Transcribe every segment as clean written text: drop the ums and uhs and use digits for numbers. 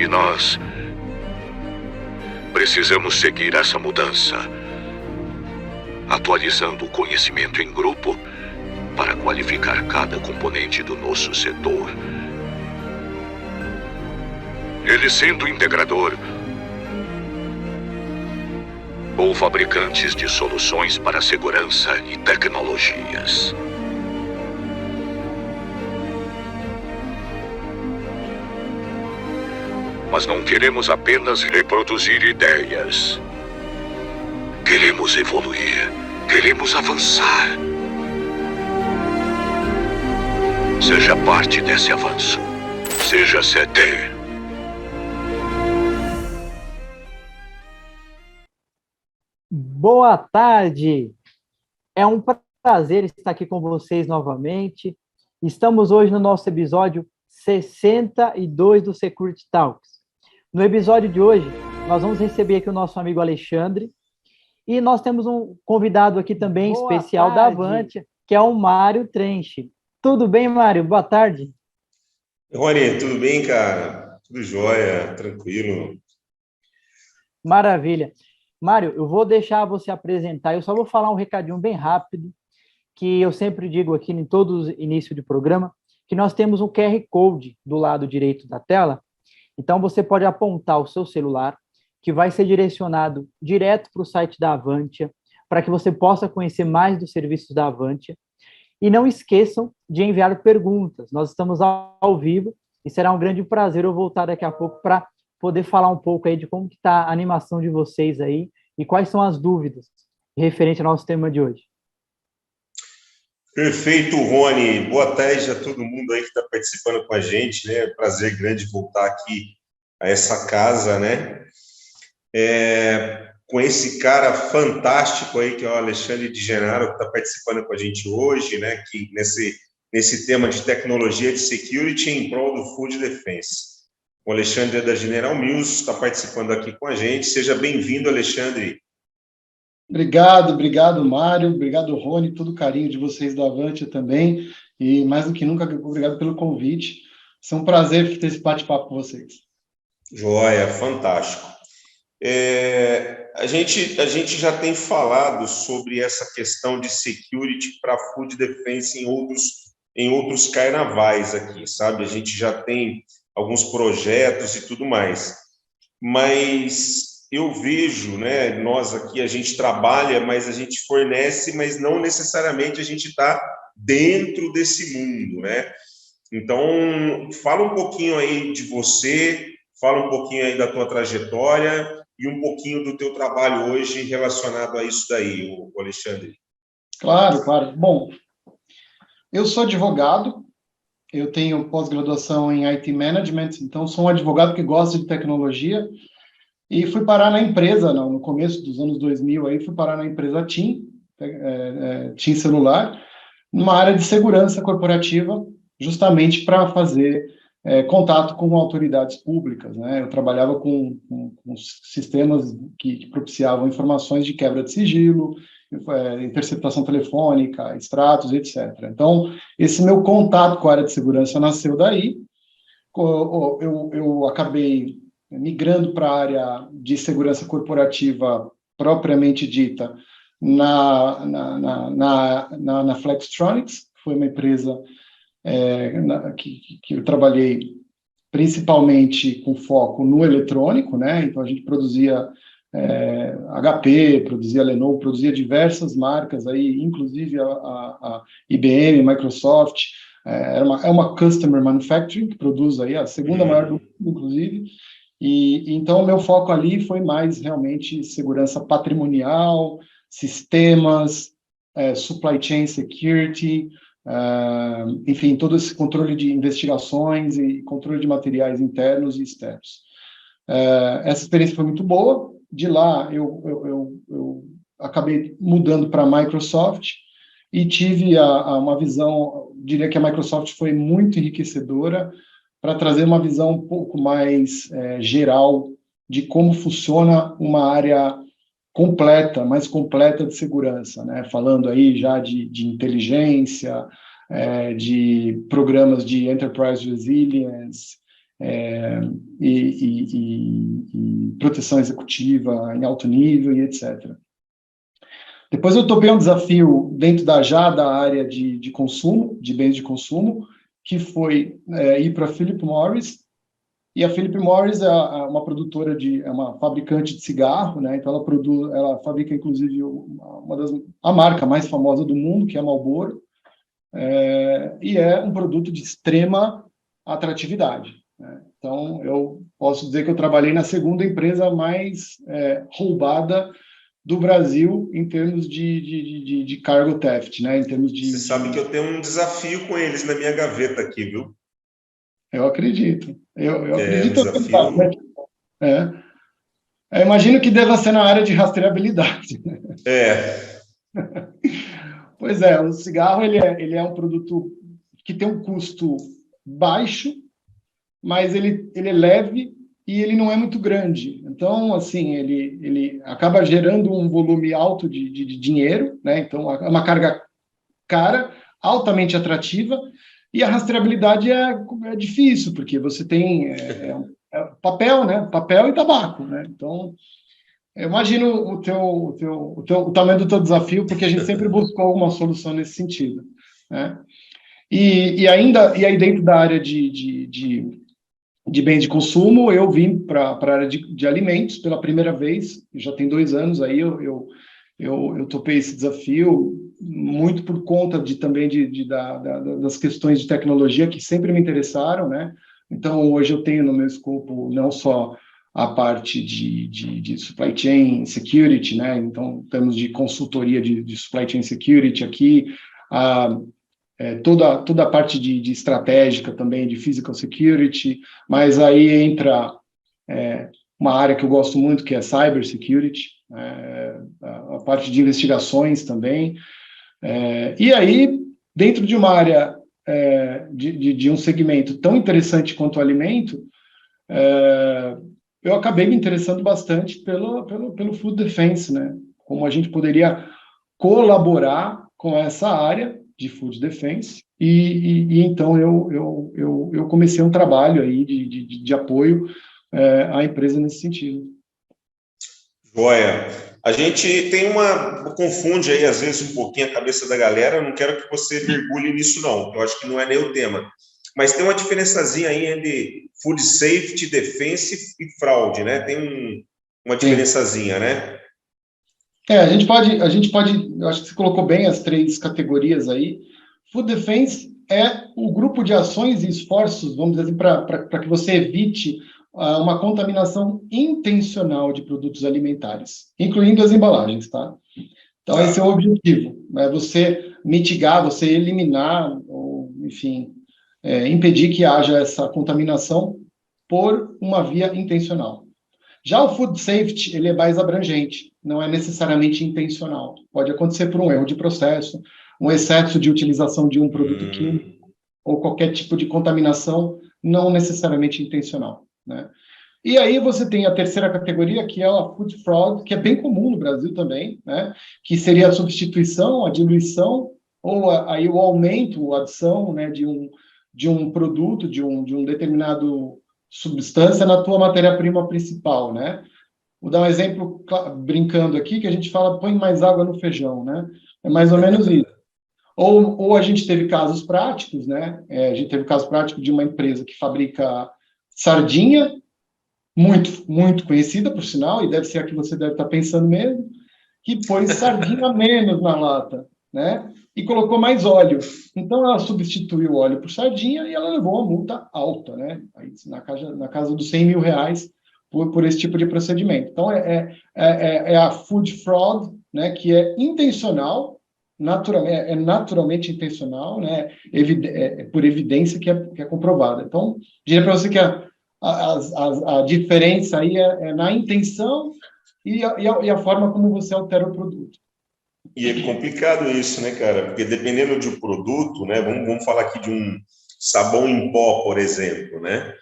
nós precisamos seguir essa mudança, atualizando o conhecimento em grupo para qualificar cada componente do nosso setor. Ele sendo integrador ou fabricantes de soluções para segurança e tecnologias. Mas não queremos apenas reproduzir ideias. Queremos evoluir. Queremos avançar. Seja parte desse avanço. Seja CD. Boa tarde. É um prazer estar aqui com vocês novamente. Estamos hoje no nosso episódio 62 do Security Talks. No episódio de hoje, nós vamos receber aqui o nosso amigo Alexandre e nós temos um convidado aqui também especial da Avantia, que é o Mário Trench. Tudo bem, Mário? Boa tarde. Rony, tudo bem, cara? Tudo jóia, tranquilo. Maravilha. Mário, eu vou deixar você apresentar, eu só vou falar um recadinho bem rápido, que eu sempre digo aqui em todos os inícios de programa, que nós temos um QR Code do lado direito da tela. Então, você pode apontar o seu celular, que vai ser direcionado direto para o site da Avantia, para que você possa conhecer mais dos serviços da Avantia. E não esqueçam de enviar perguntas. Nós estamos ao vivo e será um grande prazer eu voltar daqui a pouco para poder falar um pouco aí de como está a animação de vocês aí e quais são as dúvidas referente ao nosso tema de hoje. Perfeito, Rony. Boa tarde a todo mundo aí que está participando com a gente, né? Prazer grande voltar aqui a essa casa, né? Com esse cara fantástico aí, que é o Alexandre de Genaro, que está participando com a gente hoje, né? Que nesse tema de tecnologia de security em prol do Food Defense. O Alexandre é da General Mills, está participando aqui com a gente. Seja bem-vindo, Alexandre. Obrigado, Mário, obrigado, Rony, todo o carinho de vocês da Avantia também, e mais do que nunca, obrigado pelo convite. É um prazer ter esse bate-papo com vocês. Joia, fantástico. A gente já tem falado sobre essa questão de security para Food Defense em outros carnavais aqui, sabe? A gente já tem alguns projetos e tudo mais, mas eu vejo, né, nós aqui, a gente trabalha, mas a gente fornece, mas não necessariamente a gente está dentro desse mundo, né? Então, fala um pouquinho aí de você, fala um pouquinho aí da tua trajetória e um pouquinho do teu trabalho hoje relacionado a isso daí, o Alexandre. Claro. Bom, eu sou advogado, eu tenho pós-graduação em IT Management, então sou um advogado que gosta de tecnologia. E fui parar na empresa, no começo dos anos 2000, aí fui parar na empresa TIM Celular, numa área de segurança corporativa, justamente para fazer contato com autoridades públicas, né? Eu trabalhava com sistemas que propiciavam informações de quebra de sigilo, interceptação telefônica, extratos, etc. Então, esse meu contato com a área de segurança nasceu daí. Eu acabei migrando para a área de segurança corporativa propriamente dita na Flextronics, que foi uma empresa que eu trabalhei principalmente com foco no eletrônico, né? Então a gente produzia HP, produzia Lenovo, produzia diversas marcas aí, inclusive a IBM, Microsoft, é uma customer manufacturing que produz aí a segunda maior do mundo, inclusive. E então, o meu foco ali foi mais realmente segurança patrimonial, sistemas, supply chain security, enfim, todo esse controle de investigações e controle de materiais internos e externos. Essa experiência foi muito boa. De lá, eu acabei mudando para a Microsoft e tive uma visão, diria que a Microsoft foi muito enriquecedora, para trazer uma visão um pouco mais geral de como funciona uma área mais completa de segurança, né? Falando aí já de inteligência, de programas de Enterprise Resilience, e proteção executiva em alto nível e etc. Depois eu topei um desafio dentro da área de consumo, de bens de consumo, que foi ir para a Philip Morris. E a Philip Morris é uma produtora é uma fabricante de cigarro, né? Então ela fabrica inclusive a marca mais famosa do mundo, que é a Marlboro, e é um produto de extrema atratividade, né? Então eu posso dizer que eu trabalhei na segunda empresa mais roubada do Brasil em termos de cargo theft, né? Em termos de... Você sabe que eu tenho um desafio com eles na minha gaveta aqui, viu? Eu acredito. Eu Um acredito. desafio... Eu imagino que deva ser na área de rastreabilidade. Pois é, o cigarro ele é um produto que tem um custo baixo, mas ele é leve e ele não é muito grande. Então, assim, ele acaba gerando um volume alto de dinheiro, né? Então, é uma carga cara, altamente atrativa, e a rastreabilidade é difícil, porque você tem papel, né? Papel e tabaco, né? Então, eu imagino o tamanho do teu desafio, porque a gente sempre buscou alguma solução nesse sentido, né? E aí dentro da área de bens de consumo, eu vim para a área de alimentos pela primeira vez, já tem 2 anos aí, eu topei esse desafio, muito por conta também das questões de tecnologia que sempre me interessaram, né? Então, hoje eu tenho no meu escopo não só a parte de supply chain security, né? Então, temos de consultoria de supply chain security aqui, toda a parte de estratégica também, de physical security, mas aí entra uma área que eu gosto muito, que é cyber security, a parte de investigações também. E aí, dentro de uma área de um segmento tão interessante quanto o alimento, eu acabei me interessando bastante pelo food defense, né? Como a gente poderia colaborar com essa área de food defense, e então eu comecei um trabalho aí de apoio à empresa nesse sentido. Joia. A gente confunde aí às vezes um pouquinho a cabeça da galera, eu não quero que você mergulhe nisso não, eu acho que não é nem o tema, mas tem uma diferençazinha aí entre food safety, defense e fraude, né? Tem uma diferençazinha, né? A gente pode, eu acho que você colocou bem as 3 categorias aí. Food defense é o grupo de ações e esforços, vamos dizer assim, para que você evite uma contaminação intencional de produtos alimentares, incluindo as embalagens, tá? Então, esse é o objetivo, é você mitigar, você eliminar, ou, enfim, impedir que haja essa contaminação por uma via intencional. Já o food safety, ele é mais abrangente, não é necessariamente intencional. Pode acontecer por um erro de processo, um excesso de utilização de um produto químico, ou qualquer tipo de contaminação não necessariamente intencional, né? E aí você tem a terceira categoria, que é a food fraud, que é bem comum no Brasil também, né? Que seria a substituição, a diluição, ou aí o aumento, a adição, né, de um produto, de um determinado substância na tua matéria-prima principal, né? Vou dar um exemplo brincando aqui, que a gente fala, põe mais água no feijão, né? É mais ou menos isso. Ou a gente teve casos práticos, né? A gente teve o caso prático de uma empresa que fabrica sardinha, muito conhecida, por sinal, e deve ser a que você deve estar pensando mesmo, que pôs sardinha menos na lata, né? E colocou mais óleo. Então, ela substituiu o óleo por sardinha e ela levou uma multa alta, né? Aí, na casa dos 100 mil reais por esse tipo de procedimento. Então, é a food fraud, né? Que é intencional, naturalmente intencional, né? Por evidência que é comprovada. Então, diria para você que a diferença aí é na intenção e a forma como você altera o produto. E é complicado isso, né, cara? Porque dependendo de um produto, né? Vamos falar aqui de um sabão em pó, por exemplo, né?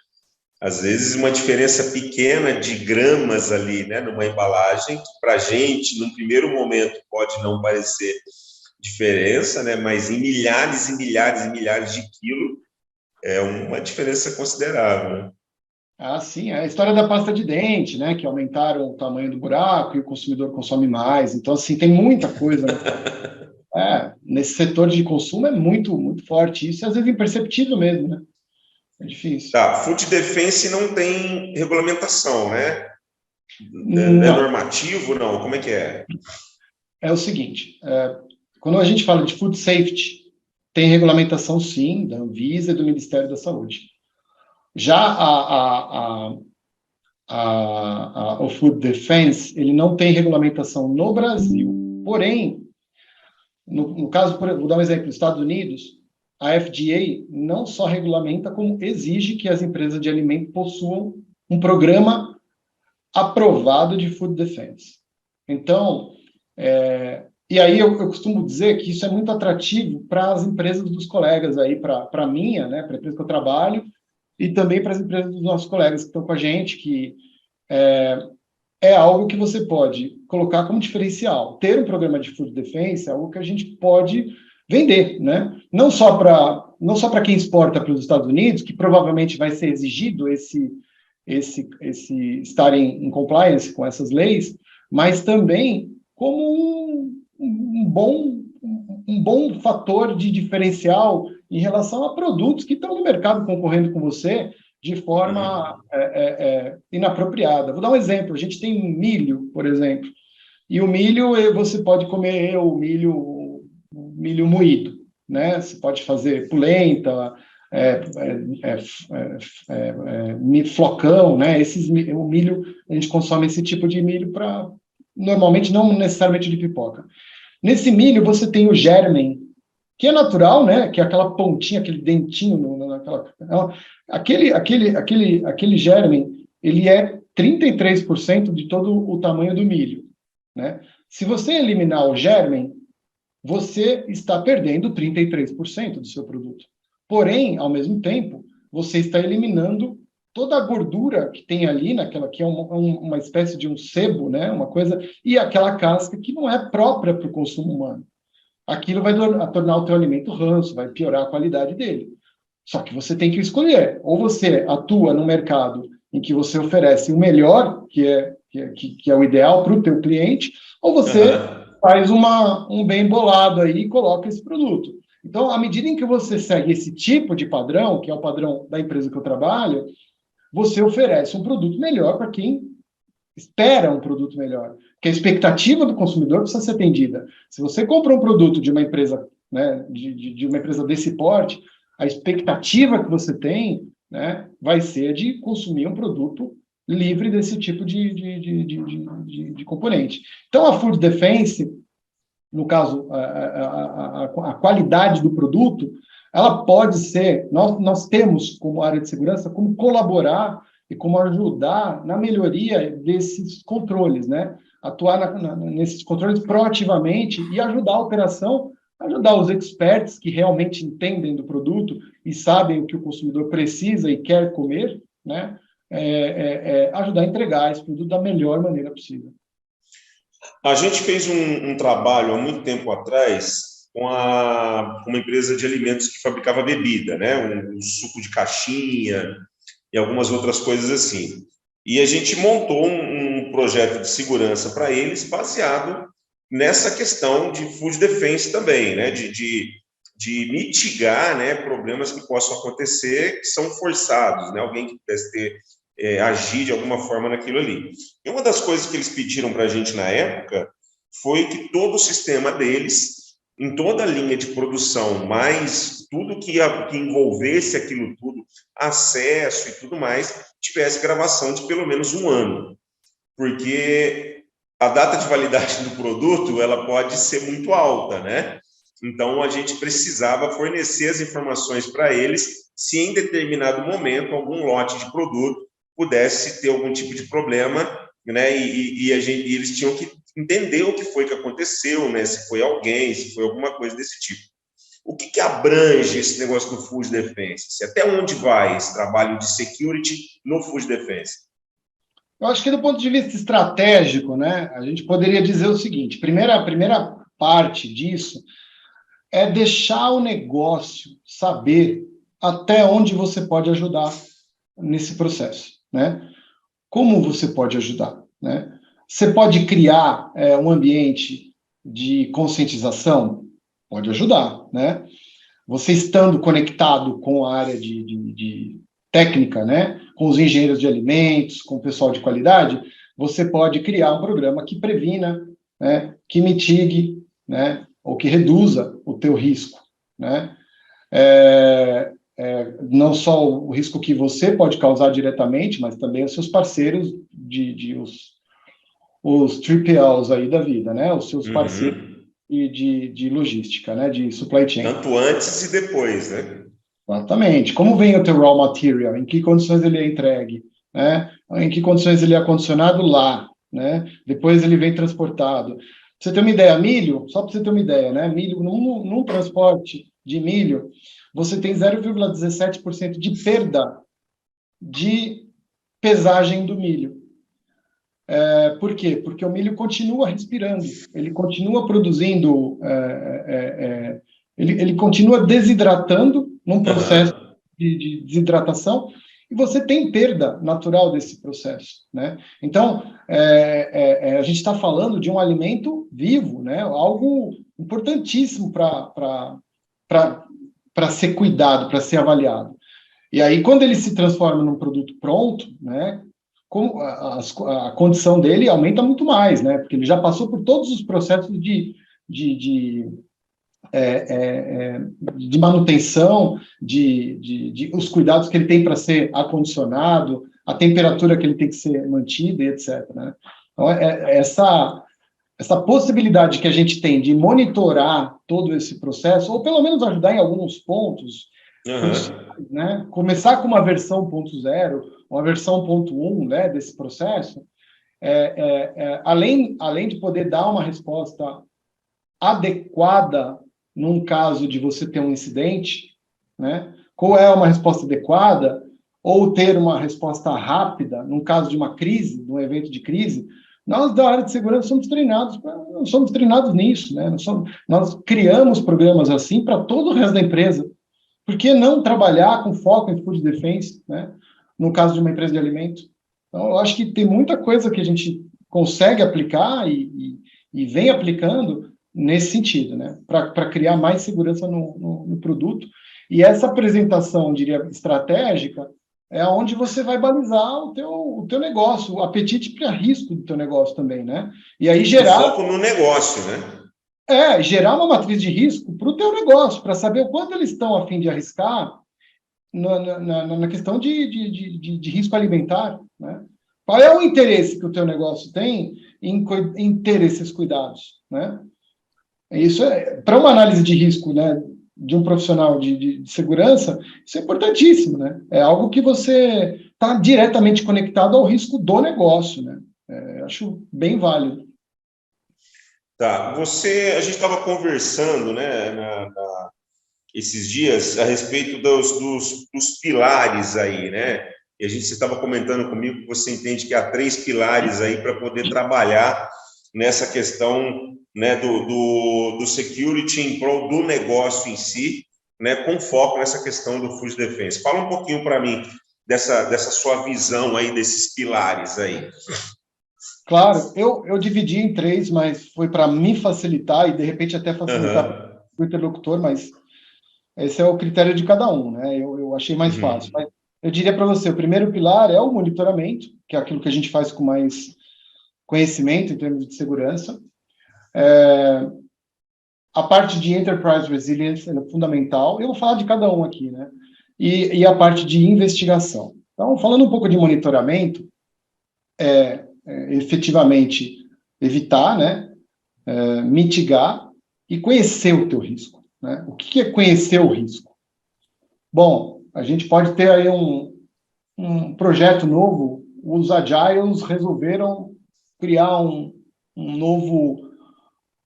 Às vezes uma diferença pequena de gramas ali, né? Numa embalagem, que para a gente, num primeiro momento, pode não parecer diferença, né? Mas em milhares e milhares e milhares de quilos, é uma diferença considerável, né? Ah, sim, é a história da pasta de dente, né? Que aumentaram o tamanho do buraco e o consumidor consome mais. Então, assim, tem muita coisa. Nesse setor de consumo é muito, muito forte. Isso às vezes é imperceptível mesmo, né? É difícil. Tá, Food Defense não tem regulamentação, né? É Não, normativo, não? Como é que é? é o seguinte, quando a gente fala de food safety, tem regulamentação, sim, da Anvisa e do Ministério da Saúde. Já o Food Defense, ele não tem regulamentação no Brasil. Porém, no caso, vou dar um exemplo, nos Estados Unidos, a FDA não só regulamenta, como exige que as empresas de alimento possuam um programa aprovado de Food Defense. Então, e aí eu costumo dizer que isso é muito atrativo para as empresas dos colegas aí, para a minha, né, para a empresa que eu trabalho, e também para as empresas dos nossos colegas que estão com a gente, que é algo que você pode colocar como diferencial. Ter um programa de Food Defense é algo que a gente pode vender, né? Não só para quem exporta para os Estados Unidos, que provavelmente vai ser exigido esse estar em compliance com essas leis, mas também como um bom fator de diferencial em relação a produtos que estão no mercado concorrendo com você de forma inapropriada. Vou dar um exemplo. A gente tem milho, por exemplo, e o milho você pode comer o milho moído, né? Você pode fazer polenta, flocão, né? O milho, a gente consome esse tipo de milho para, normalmente, não necessariamente de pipoca. Nesse milho, você tem o germen, que é natural, né? Que é aquela pontinha, aquele dentinho, aquele germen, ele é 33% de todo o tamanho do milho, né? Se você eliminar o germen, você está perdendo 33% do seu produto. Porém, ao mesmo tempo, você está eliminando toda a gordura que tem ali, naquela que é uma espécie de um sebo, né? Uma coisa, e aquela casca que não é própria para o consumo humano. Aquilo vai tornar o teu alimento ranço, vai piorar a qualidade dele. Só que você tem que escolher. Ou você atua no mercado em que você oferece o melhor, que é o ideal para o teu cliente, ou você faz um bem bolado aí e coloca esse produto. Então, à medida em que você segue esse tipo de padrão, que é o padrão da empresa que eu trabalho, você oferece um produto melhor para quem espera um produto melhor. Porque a expectativa do consumidor precisa ser atendida. Se você compra um produto de uma empresa, né, de uma empresa desse porte, a expectativa que você tem, né, vai ser de consumir um produto livre desse tipo de componente. Então, a Food Defense, no caso, a qualidade do produto, ela pode ser, nós temos como área de segurança, como colaborar e como ajudar na melhoria desses controles, né? Atuar nesses controles proativamente e ajudar a operação, ajudar os experts que realmente entendem do produto e sabem o que o consumidor precisa e quer comer, né? Ajudar a entregar esse produto da melhor maneira possível. A gente fez um trabalho há muito tempo atrás com uma empresa de alimentos que fabricava bebida, né? Um suco de caixinha e algumas outras coisas assim. E a gente montou um projeto de segurança para eles baseado nessa questão de food defense também, né? De mitigar, né, problemas que possam acontecer que são forçados, né? Alguém que pudesse agir de alguma forma naquilo ali. E uma das coisas que eles pediram para a gente na época foi que todo o sistema deles, em toda a linha de produção, mais tudo que envolvesse aquilo tudo, acesso e tudo mais, tivesse gravação de pelo menos 1 ano. Porque a data de validade do produto, ela pode ser muito alta, né? Então, a gente precisava fornecer as informações para eles se em determinado momento algum lote de produto pudesse ter algum tipo de problema, né? E eles tinham que entender o que foi que aconteceu, né? Se foi alguém, se foi alguma coisa desse tipo. O que abrange esse negócio do Food Defense? Até onde vai esse trabalho de security no Food Defense? Eu acho que do ponto de vista estratégico, né, a gente poderia dizer o seguinte: a primeira parte disso é deixar o negócio saber até onde você pode ajudar nesse processo, né? Como você pode ajudar, né? Você pode criar um ambiente de conscientização? Pode ajudar, né? Você estando conectado com a área de técnica, né? Com os engenheiros de alimentos, com o pessoal de qualidade, você pode criar um programa que previna, né? Que mitigue, né? Ou que reduza o teu risco, né? Não só o risco que você pode causar diretamente, mas também os seus parceiros os 3PLs aí da vida, né? Os seus parceiros de logística, né? De supply chain. Tanto antes e depois, né? Exatamente. Como vem o teu raw material? Em que condições ele é entregue? Né? Em que condições ele é acondicionado lá? Né? Depois ele vem transportado. Pra você ter uma ideia, milho, só para você ter uma ideia, né? Milho, num transporte de milho, você tem 0,17% de perda de pesagem do milho. Por quê? Porque o milho continua respirando, ele continua produzindo, ele continua desidratando num processo de desidratação, e você tem perda natural desse processo, né? Então, a gente está falando de um alimento vivo, né? Algo importantíssimo para ser cuidado, para ser avaliado. E aí, quando ele se transforma num produto pronto, né? A condição dele aumenta muito mais, né? Porque ele já passou por todos os processos de manutenção, os cuidados que ele tem para ser acondicionado, a temperatura que ele tem que ser mantida, e etc. Né? Então, essa possibilidade que a gente tem de monitorar todo esse processo, ou pelo menos ajudar em alguns pontos, né? Começar com uma versão 0.0, uma versão 1.1, né, desse processo, além de poder dar uma resposta adequada num caso de você ter um incidente, né? Qual é uma resposta adequada? Ou ter uma resposta rápida num caso de uma crise, de um evento de crise. Nós, da área de segurança, somos treinados nisso, né? Nós criamos programas assim para todo o resto da empresa. Por que não trabalhar com foco em food defense, né? No caso de uma empresa de alimentos? Então, eu acho que tem muita coisa que a gente consegue aplicar e vem aplicando nesse sentido, né? Para criar mais segurança no produto. E essa apresentação, eu diria, estratégica, é onde você vai balizar o teu negócio, o apetite para risco do teu negócio também, né? E aí gerar... O foco no negócio, né? Gerar uma matriz de risco para o teu negócio, para saber o quanto eles estão a fim de arriscar na questão de risco alimentar, né? Qual é o interesse que o teu negócio tem em ter esses cuidados, né? Isso para uma análise de risco, né, de um profissional de segurança, isso é importantíssimo, né? É algo que você está diretamente conectado ao risco do negócio, né? Acho bem válido. Tá, a gente estava conversando, né, esses dias a respeito dos pilares aí, né? E você estava comentando comigo que você entende que há 3 pilares aí para poder trabalhar nessa questão, né, do security em prol do negócio em si, né, com foco nessa questão do food defense. Fala um pouquinho para mim dessa sua visão aí desses pilares aí. Claro, eu dividi em 3, mas foi para me facilitar e, de repente, até facilitar o interlocutor, mas esse é o critério de cada um, né? Eu achei mais fácil. Mas eu diria para você, o primeiro pilar é o monitoramento, que é aquilo que a gente faz com mais conhecimento em termos de segurança. A parte de Enterprise Resilience é fundamental. Eu vou falar de cada um aqui, né? E a parte de investigação. Então, falando um pouco de monitoramento, efetivamente evitar, né, mitigar e conhecer o teu risco, né? O que é conhecer o risco? Bom, a gente pode ter aí um projeto novo. Os Agiles resolveram criar um novo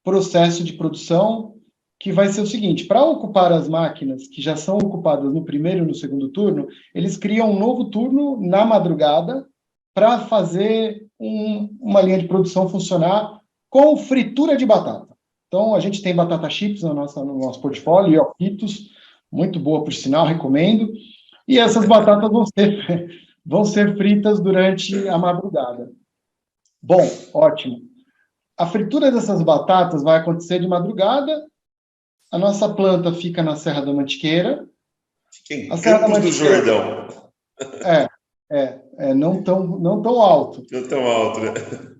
processo de produção que vai ser o seguinte: para ocupar as máquinas que já são ocupadas no primeiro e no segundo turno, eles criam um novo turno na madrugada para fazer uma linha de produção funcionar com fritura de batata. Então, a gente tem batata chips no nosso portfólio, Yopitos, muito boa, por sinal, recomendo. E essas batatas vão ser fritas durante a madrugada. Bom, ótimo. A fritura dessas batatas vai acontecer de madrugada. A nossa planta fica na Serra da Mantiqueira. Fica em A Serra da Campos do Mantiqueira, Jordão. não tão alto. Não tão alto, né?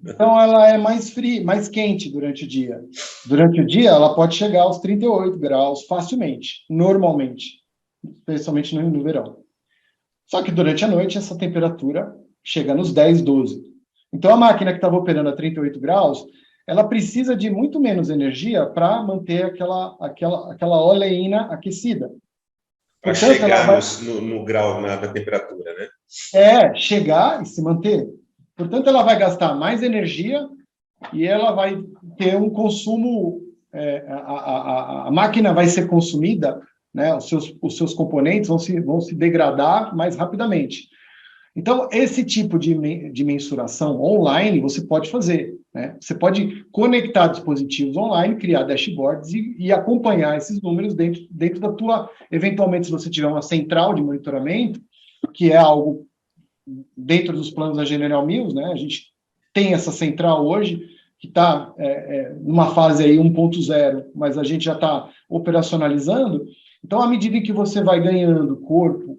Então, ela é mais fria, mais quente durante o dia. Durante o dia, ela pode chegar aos 38 graus facilmente, normalmente, especialmente no verão. Só que durante a noite, essa temperatura chega nos 10, 12. Então, a máquina que estava operando a 38 graus, ela precisa de muito menos energia para manter aquela oleína aquecida. Para Portanto, chegar ela no grau da temperatura, né? chegar e se manter. Portanto, ela vai gastar mais energia e ela vai ter um consumo, a máquina vai ser consumida, né? Os seus componentes vão se degradar mais rapidamente. Então, esse tipo de mensuração online você pode fazer, né? Você pode conectar dispositivos online, criar dashboards e acompanhar esses números dentro da tua... Eventualmente, se você tiver uma central de monitoramento, que é algo dentro dos planos da General Mills, né? A gente tem essa central hoje, que está numa fase aí 1.0, mas a gente já está operacionalizando. Então, à medida em que você vai ganhando corpo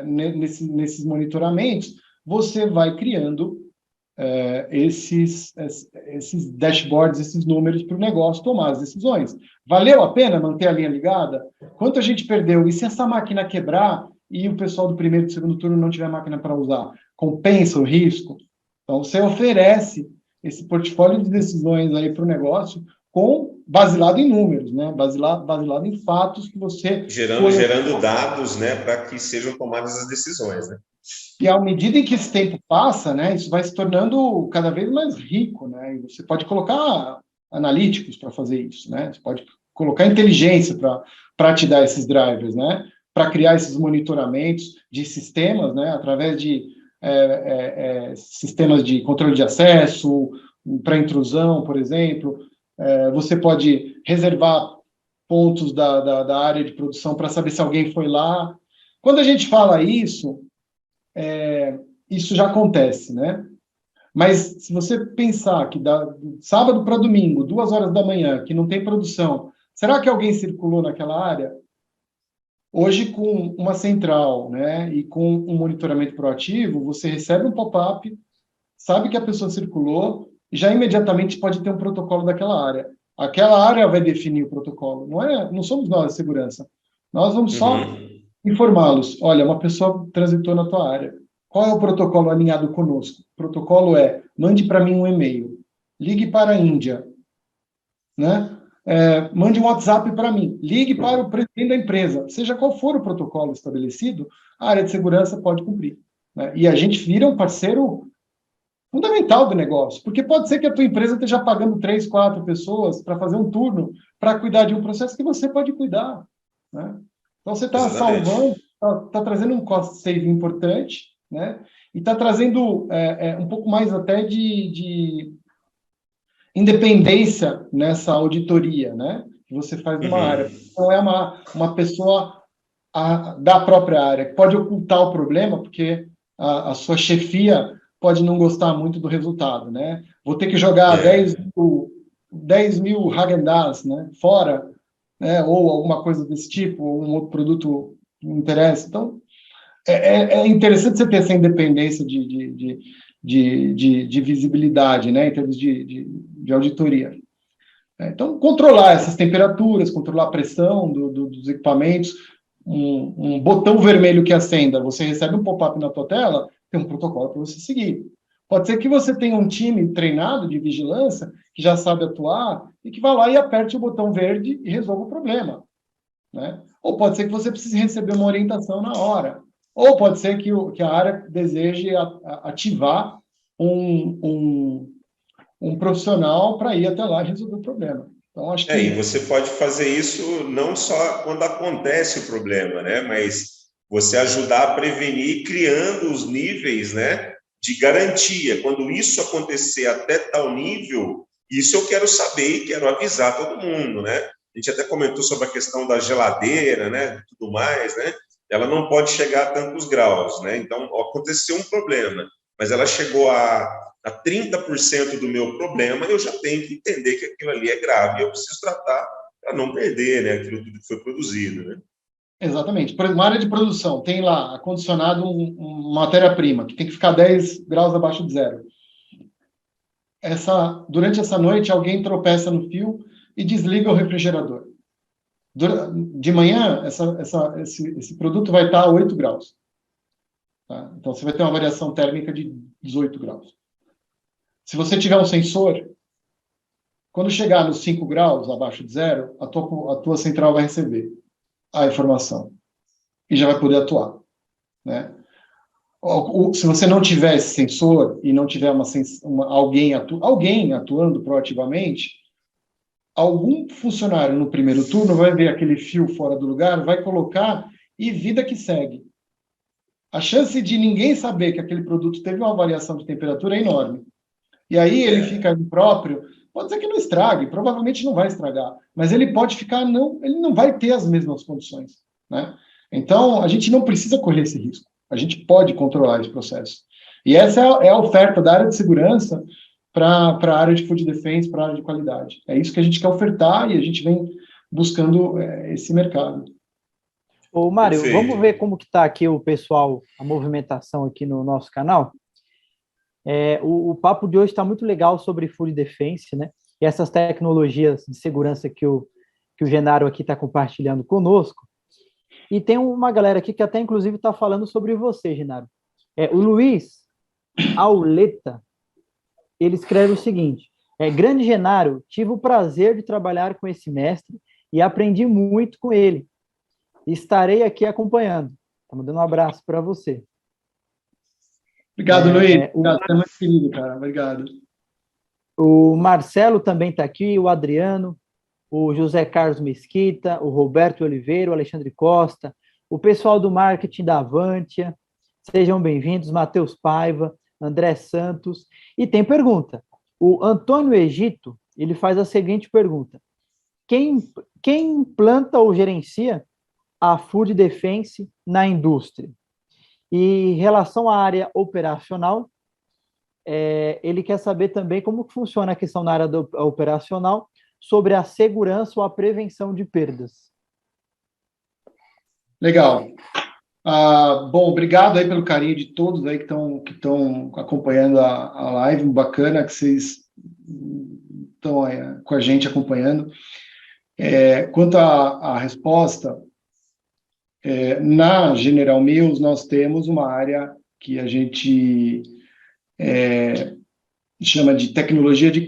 nesses monitoramentos, você vai criando esses dashboards, esses números para o negócio tomar as decisões. Valeu a pena manter a linha ligada? Quanto a gente perdeu? E se essa máquina quebrar e o pessoal do primeiro e do segundo turno não tiver máquina para usar? Compensa o risco? Então, você oferece esse portfólio de decisões aí para o negócio baseado em números, né? Baseado em fatos que você... Gerando dados, né, para que sejam tomadas as decisões, né? E à medida em que esse tempo passa, né, isso vai se tornando cada vez mais rico, né? E você pode colocar analíticos para fazer isso, né? Você pode colocar inteligência para te dar esses drivers, né? Para criar esses monitoramentos de sistemas, né? Através de sistemas de controle de acesso, para intrusão, por exemplo. Você pode reservar pontos da área de produção para saber se alguém foi lá. Quando a gente fala isso, isso já acontece, né? Mas se você pensar que do sábado para domingo, 2 horas da manhã, que não tem produção, será que alguém circulou naquela área? Hoje, com uma central, né, e com um monitoramento proativo, você recebe um pop-up, sabe que a pessoa circulou, e já imediatamente pode ter um protocolo daquela área. Aquela área vai definir o protocolo, não somos nós a segurança. Nós vamos só informá-los. Olha, uma pessoa transitou na tua área. Qual é o protocolo alinhado conosco? O protocolo mande para mim um e-mail, ligue para a Índia, né? Mande um WhatsApp para mim, ligue para o presidente da empresa. Seja qual for o protocolo estabelecido, a área de segurança pode cumprir, né? E a gente vira um parceiro fundamental do negócio, porque pode ser que a tua empresa esteja pagando 3, 4 pessoas para fazer um turno, para cuidar de um processo que você pode cuidar, né? Então, você está salvando, está trazendo um cost saving importante, né? E está trazendo um pouco mais até de independência nessa auditoria, né? Que você faz numa área. Não é uma pessoa da própria área que pode ocultar o problema, porque a sua chefia pode não gostar muito do resultado, né? Vou ter que jogar 10 mil Häagen-Dazs, né, fora, né, ou alguma coisa desse tipo, ou um outro produto que me interessa. Então, é interessante você ter essa independência de visibilidade, né, em termos de auditoria. Então, controlar essas temperaturas, controlar a pressão dos equipamentos, um botão vermelho que acenda, você recebe um pop-up na tua tela, tem um protocolo para você seguir. Pode ser que você tenha um time treinado de vigilância, que já sabe atuar, e que vá lá e aperte o botão verde e resolva o problema, né? Ou pode ser que você precise receber uma orientação na hora. Ou pode ser que a área deseje ativar um profissional para ir até lá e resolver o problema. Então, acho que... E você pode fazer isso não só quando acontece o problema, né? Mas você ajudar a prevenir criando os níveis, né, de garantia. Quando isso acontecer até tal nível, isso eu quero saber e quero avisar todo mundo, né? A gente até comentou sobre a questão da geladeira, né, tudo mais, né? ela não pode chegar a tantos graus, né? Então, aconteceu um problema, mas ela chegou a 30% do meu problema, eu já tenho que entender que aquilo ali é grave, e eu preciso tratar para não perder, né, aquilo tudo que foi produzido, né? Exatamente. Por exemplo, uma área de produção, tem lá acondicionado uma matéria-prima, que tem que ficar 10 graus abaixo de zero. Durante essa noite, alguém tropeça no fio e desliga o refrigerador. De manhã, esse produto vai estar a 8 graus. Tá? Então, você vai ter uma variação térmica de 18 graus. Se você tiver um sensor, quando chegar nos 5 graus abaixo de zero, a tua central vai receber a informação e já vai poder atuar, né? Se você não tiver esse sensor e não tiver alguém atuando proativamente, algum funcionário no primeiro turno vai ver aquele fio fora do lugar, vai colocar e vida que segue. A chance de ninguém saber que aquele produto teve uma variação de temperatura é enorme. E aí ele fica impróprio, pode ser que não estrague, provavelmente não vai estragar, mas ele pode ficar, ele não vai ter as mesmas condições, né? Então, a gente não precisa correr esse risco. A gente pode controlar esse processo. E essa é a oferta da área de segurança para a área de food defense, para a área de qualidade. É isso que a gente quer ofertar e a gente vem buscando esse mercado. Ô, Mário, Perfeito. vamos ver como que está aqui o pessoal, a movimentação aqui no nosso canal? O papo de hoje está muito legal sobre food defense, né? E essas tecnologias de segurança que o Genaro aqui está compartilhando conosco. E tem uma galera aqui que até, inclusive, está falando sobre você, Genaro. O Luiz Auleta, ele escreve o seguinte: grande Genaro, tive o prazer de trabalhar com esse mestre e aprendi muito com ele. Estarei aqui acompanhando. Está mandando um abraço para você. Obrigado, Luiz. Obrigado, você é muito querido, cara. Obrigado. O Marcelo também está aqui, o Adriano, o José Carlos Mesquita, o Roberto Oliveira, o Alexandre Costa, o pessoal do marketing da Avantia, sejam bem-vindos, Matheus Paiva, André Santos, e tem pergunta. O Antônio Egito, ele faz a seguinte pergunta: quem implanta ou gerencia a food defense na indústria? E em relação à área operacional, ele quer saber também como funciona a questão na área operacional sobre a segurança ou a prevenção de perdas. Legal. Bom, obrigado aí pelo carinho de todos aí que estão acompanhando a live, bacana que vocês estão com a gente acompanhando. Quanto à resposta, na General Mills nós temos uma área que a gente chama de tecnologia de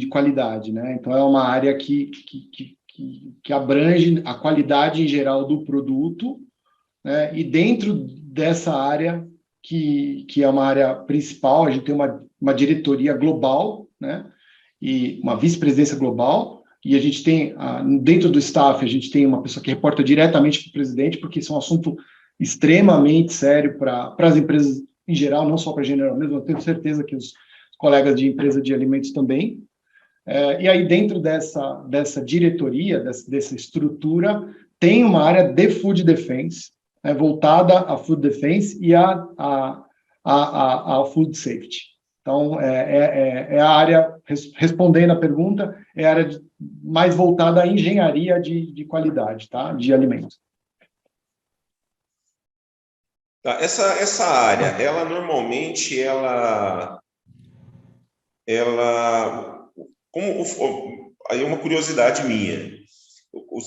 qualidade, né? Então é uma área que abrange a qualidade em geral do produto, né? E dentro dessa área que é uma área principal, a gente tem uma diretoria global, né? E uma vice-presidência global, e a gente tem dentro do staff a gente tem uma pessoa que reporta diretamente para o presidente, porque isso é um assunto extremamente sério para as empresas em geral, não só para a General Mills, eu tenho certeza que os colegas de empresa de alimentos também. E aí, dentro dessa diretoria, dessa estrutura, tem uma área de food defense, voltada à food defense e à food safety. Então, a área, respondendo a pergunta, é a área mais voltada à engenharia de qualidade, tá? De alimentos. Tá, essa área, ela normalmente, aí uma curiosidade minha.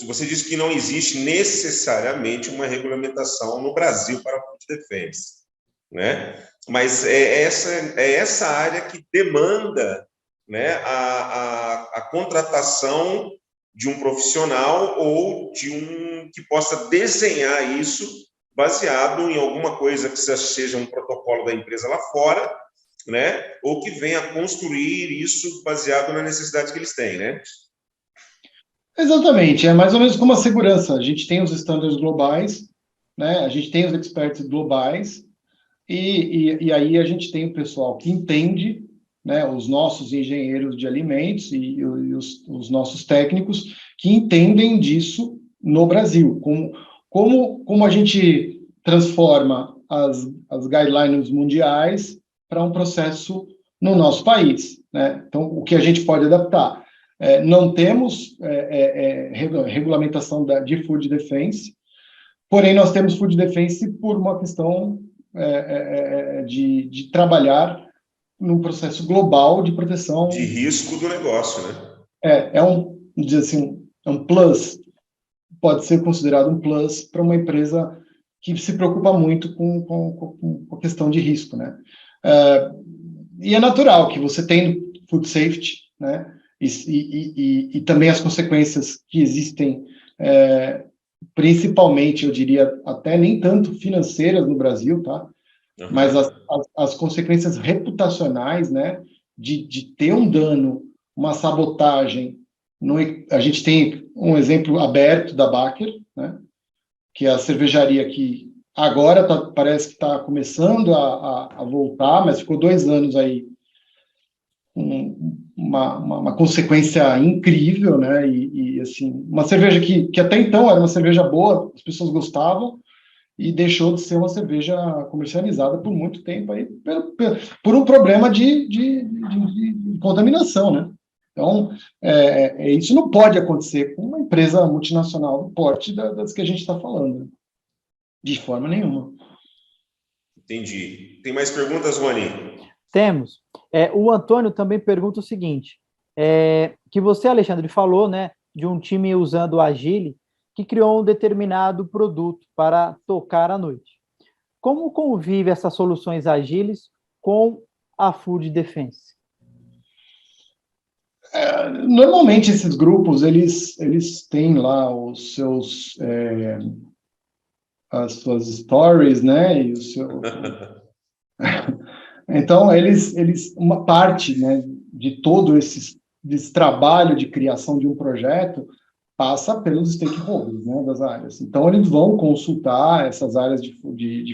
Você disse que não existe necessariamente uma regulamentação no Brasil para a food defense, né? Mas é essa área que demanda, né, a contratação de um profissional ou de um que possa desenhar isso baseado em alguma coisa que seja um protocolo da empresa lá fora, né? Ou que venha a construir isso baseado na necessidade que eles têm, né? Exatamente, é mais ou menos como a segurança. A gente tem os estándares globais, né? A gente tem os experts globais, e aí a gente tem o pessoal que entende, né? Os nossos engenheiros de alimentos e os nossos técnicos que entendem disso no Brasil. Como a gente transforma as guidelines mundiais para um processo no nosso país, né? Então, o que a gente pode adaptar? Não temos regulamentação de food defense, porém nós temos food defense por uma questão de trabalhar num processo global de proteção... De risco do negócio, né? Vamos dizer assim, um plus, pode ser considerado um plus para uma empresa que se preocupa muito com a questão de risco, né? E é natural que você tenha food safety, né? E também as consequências que existem, principalmente, eu diria, até nem tanto financeiras no Brasil, tá? Uhum. Mas as consequências reputacionais, né? De ter um dano, uma sabotagem. A gente tem um exemplo aberto da Baker, né? Que é a cervejaria que agora parece que está começando a voltar, mas ficou 2 anos aí uma consequência incrível, né? E assim, uma cerveja que até então era uma cerveja boa, as pessoas gostavam, e deixou de ser uma cerveja comercializada por muito tempo aí, por um problema de contaminação, né? Então, isso não pode acontecer com uma empresa multinacional do porte das que a gente está falando, né? De forma nenhuma. Entendi. Tem mais perguntas, Rony? Temos. O Antônio também pergunta o seguinte, que você, Alexandre, falou, né, de um time usando o Agile que criou um determinado produto para tocar à noite. Como convive essas soluções agiles com a Food Defense? Normalmente esses grupos eles têm lá os seus as suas stories, né, e o seu então eles uma parte, né, de todo desse trabalho de criação de um projeto passa pelos stakeholders, né, das áreas. Então eles vão consultar essas áreas de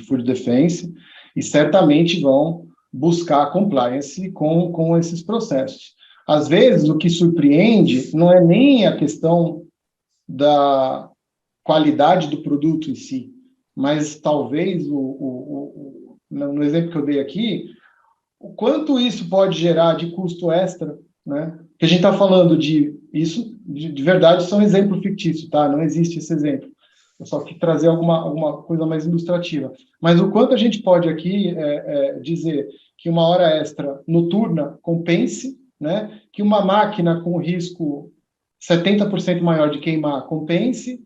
food defense e certamente vão buscar compliance com esses processos. Às vezes, o que surpreende não é nem a questão da qualidade do produto em si, mas talvez, no exemplo que eu dei aqui, o quanto isso pode gerar de custo extra, né? Que a gente está falando de verdade, isso é um exemplo fictício, tá? Não existe esse exemplo. Eu só quis trazer alguma coisa mais ilustrativa. Mas o quanto a gente pode aqui dizer que uma hora extra noturna compense, né? Que uma máquina com risco 70% maior de queimar compense,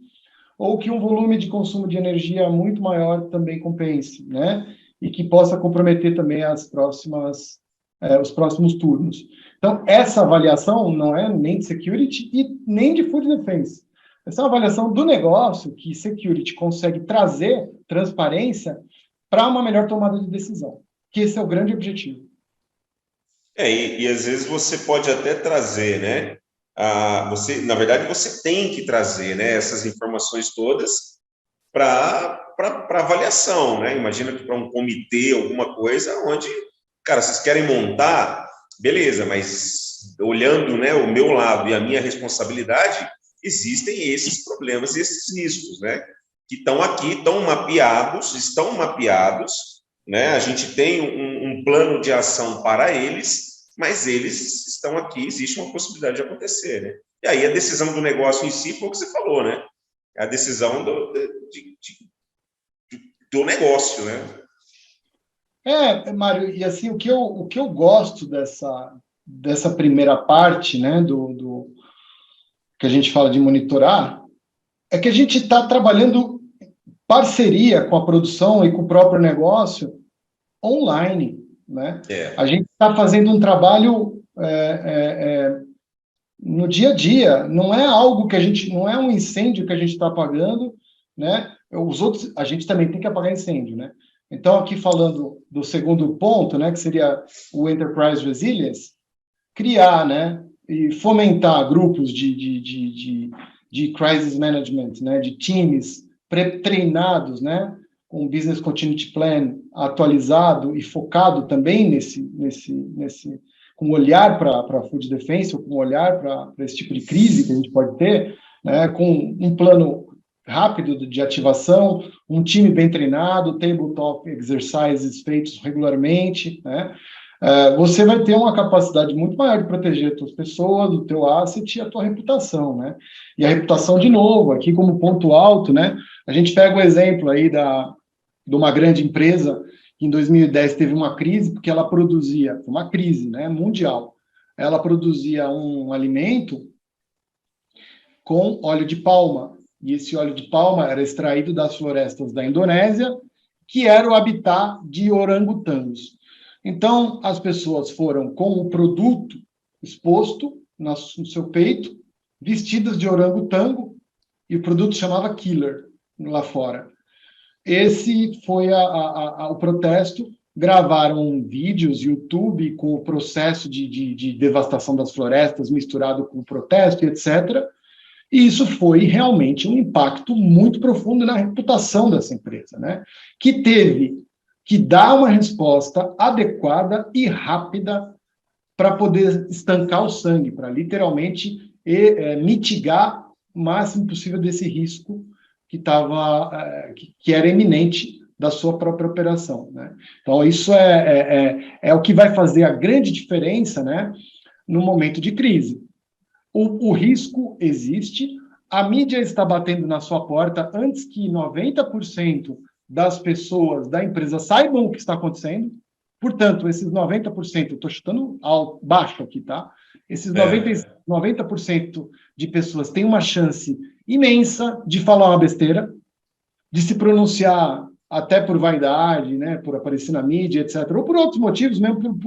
ou que um volume de consumo de energia muito maior também compense, né? E que possa comprometer também os próximos turnos. Então, essa avaliação não é nem de security e nem de food defense. Essa é uma avaliação do negócio que security consegue trazer transparência para uma melhor tomada de decisão, que esse é o grande objetivo. E às vezes você pode até trazer, né? Na verdade, você tem que trazer, né, essas informações todas para avaliação, né? Imagina que para um comitê, alguma coisa, onde, cara, vocês querem montar, beleza, mas olhando, né, o meu lado e a minha responsabilidade, existem esses problemas, esses riscos, né? Que estão aqui, estão mapeados, né? A gente tem um plano de ação para eles, mas eles estão aqui, existe uma possibilidade de acontecer, né? E aí a decisão do negócio em si foi o que você falou, né? A decisão do negócio, né? Mário, e assim, o que eu gosto dessa primeira parte, né, do que a gente fala de monitorar, é que a gente está trabalhando parceria com a produção e com o próprio negócio online, né? A gente está fazendo um trabalho no dia a dia, não é algo que não é um incêndio que a gente está apagando, né? Os outros, a gente também tem que apagar incêndio, né? Então, aqui falando do segundo ponto, né, que seria o Enterprise Resilience, criar, né, e fomentar grupos de crisis management, né, de times pré-treinados, né, com um business continuity plan atualizado e focado também com um olhar para food defense, ou com um olhar para esse tipo de crise que a gente pode ter, né, com um plano rápido de ativação, um time bem treinado, tabletop exercises feitos regularmente, né? Você vai ter uma capacidade muito maior de proteger as tuas pessoas, o teu asset e a tua reputação, né? E a reputação, de novo, aqui como ponto alto, né? A gente pega o exemplo aí de uma grande empresa que em 2010 teve uma crise, porque ela produzia, uma crise, né, mundial, ela produzia um alimento com óleo de palma, e esse óleo de palma era extraído das florestas da Indonésia, que era o habitat de orangotangos. Então, as pessoas foram com o produto exposto no seu peito, vestidas de orangotango, e o produto chamava Killer, lá fora. Esse foi o protesto. Gravaram vídeos YouTube com o processo de devastação das florestas misturado com o protesto, etc. E isso foi realmente um impacto muito profundo na reputação dessa empresa, né? Que teve que dar uma resposta adequada e rápida para poder estancar o sangue, para literalmente mitigar o máximo possível desse risco que era iminente da sua própria operação, né? Então, isso é o que vai fazer a grande diferença, né, no momento de crise. O risco existe, a mídia está batendo na sua porta antes que 90% das pessoas da empresa saibam o que está acontecendo. Portanto, esses 90%, eu estou chutando baixo aqui, tá? Esses 90% de pessoas têm uma chance imensa de falar uma besteira, de se pronunciar até por vaidade, né, por aparecer na mídia, etc., ou por outros motivos, mesmo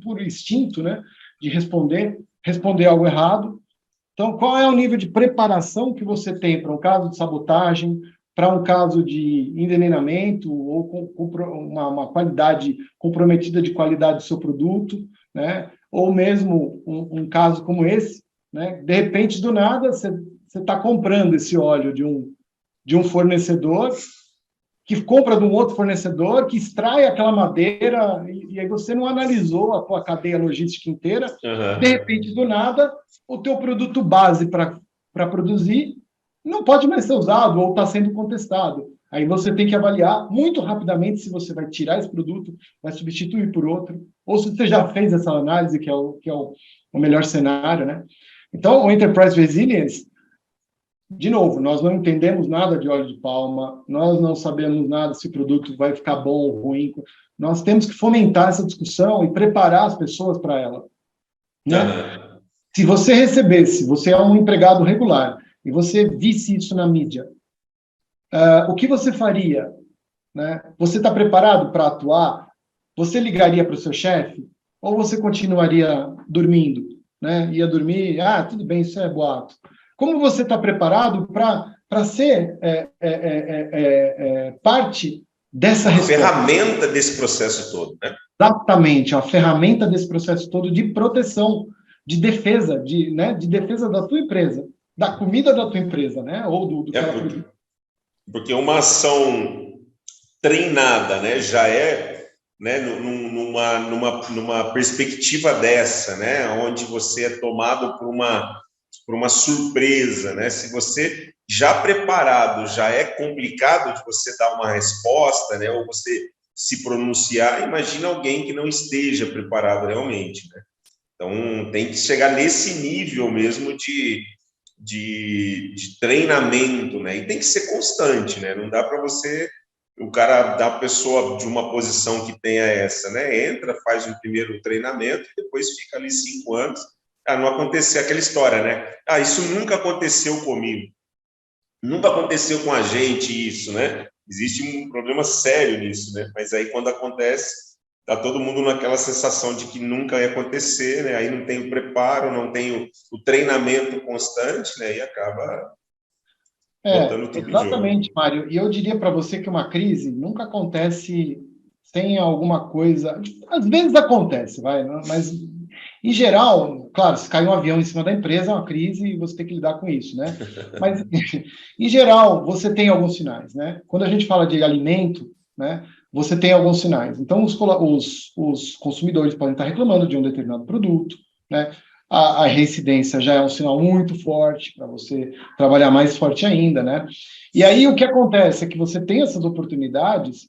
por instinto, né, de responder algo errado. Então, qual é o nível de preparação que você tem para um caso de sabotagem, para um caso de envenenamento ou com uma qualidade comprometida de qualidade do seu produto, né? Ou mesmo um caso como esse, né? De repente, do nada, você está comprando esse óleo de um fornecedor que compra de um outro fornecedor, que extrai aquela madeira, e aí você não analisou a tua cadeia logística inteira. Uhum. De repente, do nada, o teu produto base para produzir não pode mais ser usado ou está sendo contestado. Aí você tem que avaliar muito rapidamente se você vai tirar esse produto, vai substituir por outro, ou se você já fez essa análise, que é o melhor cenário, né? Então, o Enterprise Resilience, de novo, nós não entendemos nada de óleo de palma, nós não sabemos nada se o produto vai ficar bom ou ruim. Nós temos que fomentar essa discussão e preparar as pessoas para ela, né? Se você é um empregado regular, e você visse isso na mídia, o que você faria? Né? Você está preparado para atuar? Você ligaria para o seu chefe? Ou você continuaria dormindo? Né? Ia dormir, tudo bem, isso é boato. Como você está preparado para ser parte dessa resposta? Ferramenta desse processo todo, né? Exatamente, a ferramenta desse processo todo de proteção, de defesa, de defesa da tua empresa, da comida da tua empresa, né? Ou do porque uma ação treinada, né, já é, né, numa perspectiva dessa, né, onde você é tomado por uma surpresa, né? Se você já preparado, já é complicado de você dar uma resposta, né, ou você se pronunciar, imagina alguém que não esteja preparado realmente, né? Então, tem que chegar nesse nível mesmo de treinamento, né? E tem que ser constante, né? Não dá para o cara dar a pessoa de uma posição que tenha essa, né? Entra, faz um primeiro treinamento e depois fica ali 5 anos. Não aconteceu aquela história, né? Isso nunca aconteceu comigo. Nunca aconteceu com a gente isso, né? Existe um problema sério nisso, né? Mas aí quando acontece, tá todo mundo naquela sensação de que nunca ia acontecer, né? Aí não tem o preparo, não tem o treinamento constante, né? E acaba botando tudo exatamente, Mário. E eu diria para você que uma crise nunca acontece sem alguma coisa. Às vezes acontece, mas em geral, claro, se cai um avião em cima da empresa, é uma crise e você tem que lidar com isso, né? Mas em geral, você tem alguns sinais, né? Quando a gente fala de alimento, né? Você tem alguns sinais. Então, os consumidores podem estar reclamando de um determinado produto, né? a reincidência já é um sinal muito forte para você trabalhar mais forte ainda, né? E aí o que acontece é que você tem essas oportunidades